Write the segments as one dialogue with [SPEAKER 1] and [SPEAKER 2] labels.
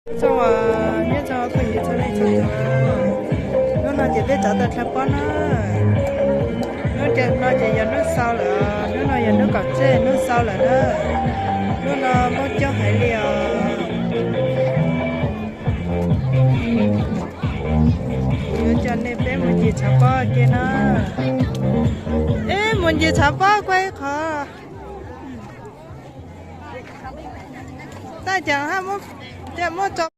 [SPEAKER 1] cho nhớ cho con gì cho này cho nó là chỉ biết trả tiền theo con nó chỉ giờ nó sao là nó giờ nó cọt chế nó sao là nó là mất cho hải liều nhớ cho nên bé muốn gì chả bao kia nó ê muốn gì chả bao quay khó ta chẳng ham muốn chẳng muốn cho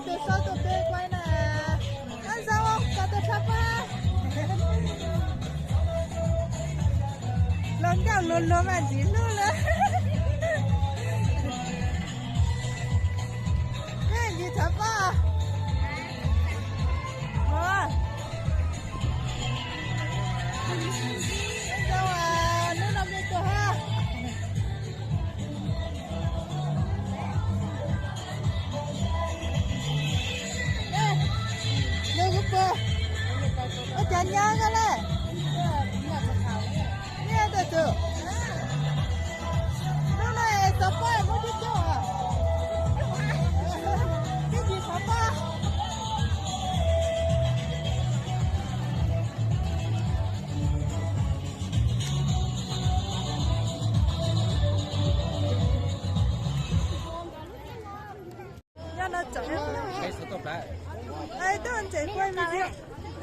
[SPEAKER 1] từ sau từ bên quay nè ăn sao không có từ thấp á lần nào luôn luôn mà chỉ luôn lên cái gì thấp á sao à nó nằm bên cửa ha chả nhớ cái này nghe được chưa lúc này sắp qua em muốn đi chỗ à cái gì sắp qua cho nó chọn ai tôi anh chị quay video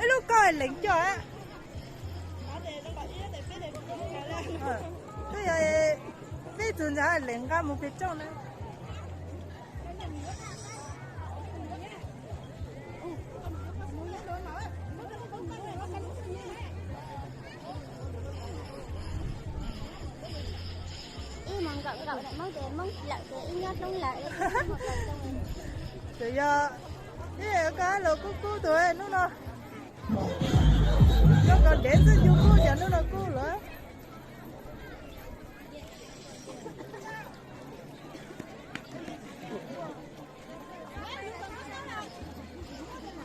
[SPEAKER 1] cái lúc coi lính cho á bây giờ bây giờ là lính ra một cái chỗ này
[SPEAKER 2] mong cậu lại mong lại cái nhát lông lại
[SPEAKER 1] bây giờ cái lỗ cú tuổi nó còn đến với chú cô giờ nó là cô nữa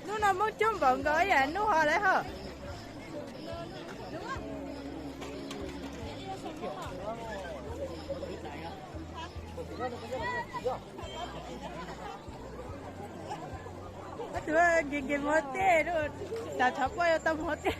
[SPEAKER 1] nó nằm mất chấm bận gọi vậy nó hòa lại hả đứa gigi mất thế rồi chả chả qua tao mất thế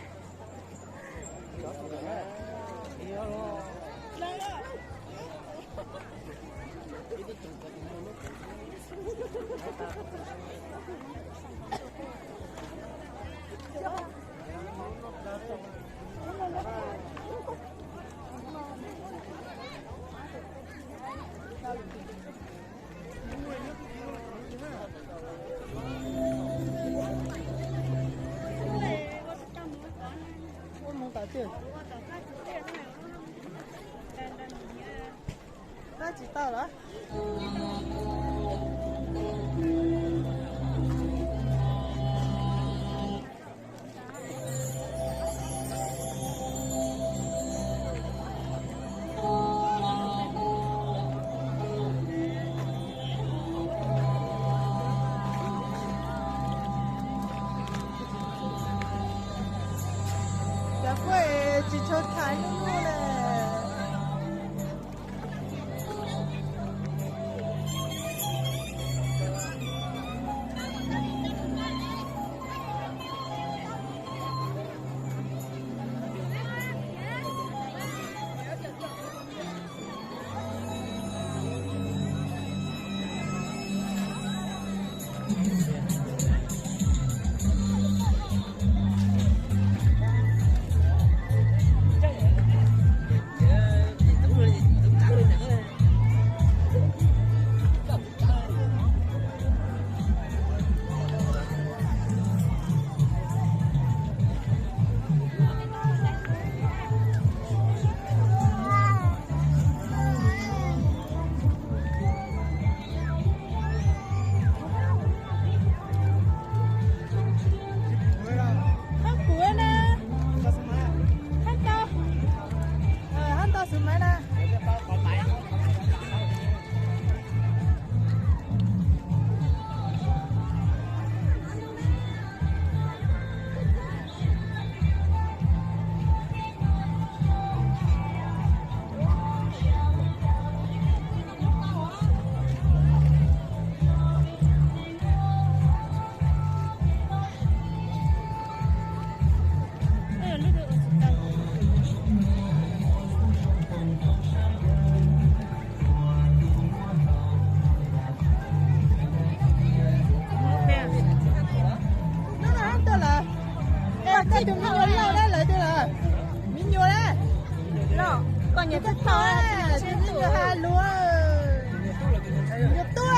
[SPEAKER 1] ta chỉ tao đó chỉ cho thái luôn nè Cái đừng có lâu đấy lại đây là miếng nhua đấy.
[SPEAKER 2] Nó còn nhiều thích thôi.
[SPEAKER 1] Chỉ miếng nhua hai lúa. Nhua tuổi.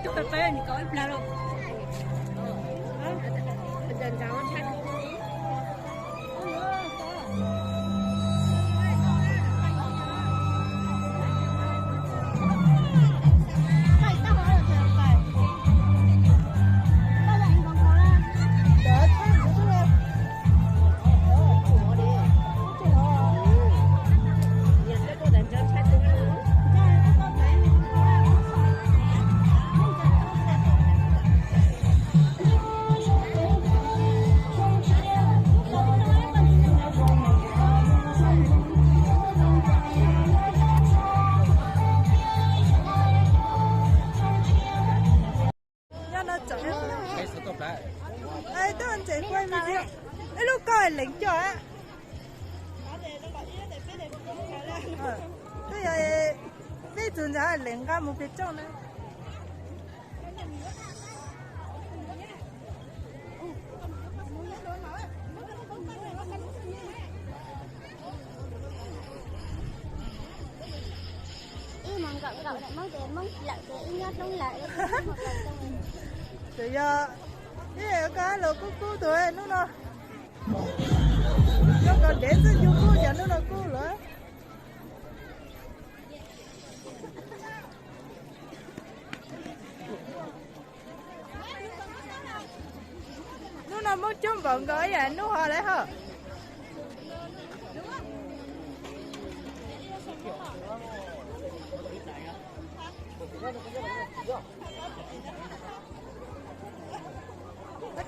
[SPEAKER 2] Chụp tập về thì có ít nào đâu. Dần cháu chắc.
[SPEAKER 1] Ê, tôi anh chị quay video. Ê, lúc coi lệnh cho á. Bây giờ bây giờ là lệnh ra một cái chỗ này.
[SPEAKER 2] Mong cậu lại mong để mong lại để ít nhất đông lại.
[SPEAKER 1] Bây giờ cái cá lô cú tuổi nó nó còn để cho chú cú giờ nó cú nữa. Nó muốn chấm vận gọi vậy nó hòa lại hả?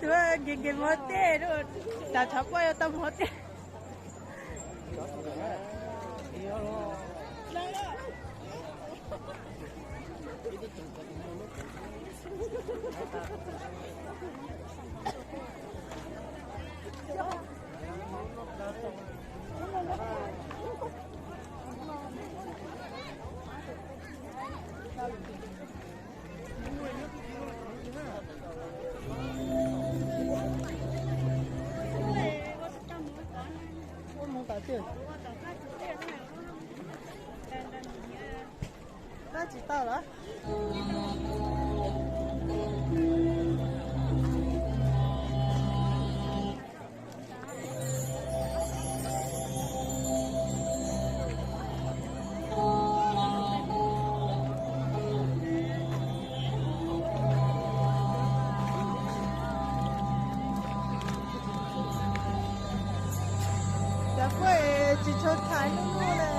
[SPEAKER 1] Tôi gigi mote rồi, ta thắp qua tao mote. Ta chỉ tao đó. Dạ quê chỉ cho thái luôn nè.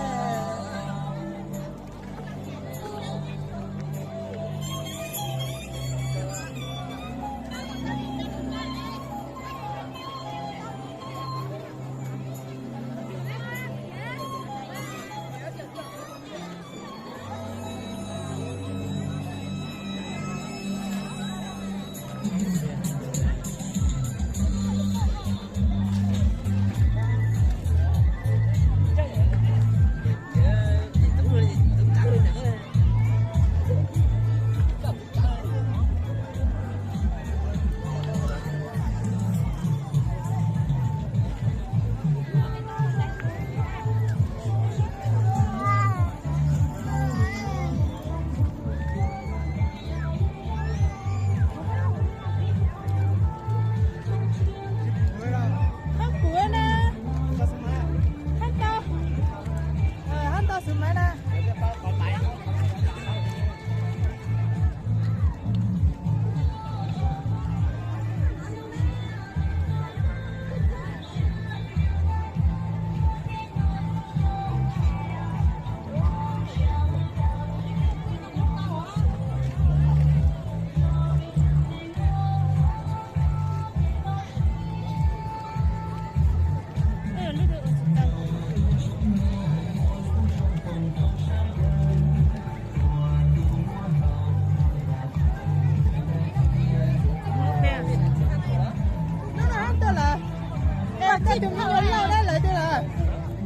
[SPEAKER 1] Cái chúng mình nhớ đây lại đây là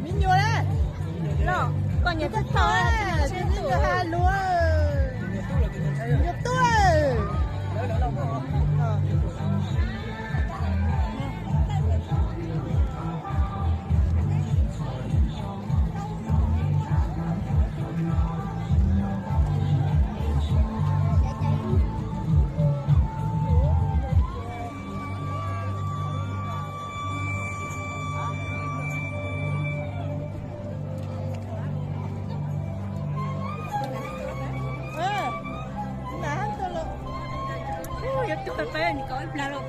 [SPEAKER 1] mình nhớ đây.
[SPEAKER 2] Lo, còn nhớ thật thôi.
[SPEAKER 1] Chúng mình hai luôn. Nhớ tôi.
[SPEAKER 2] Tôi phải phải có ít là luôn.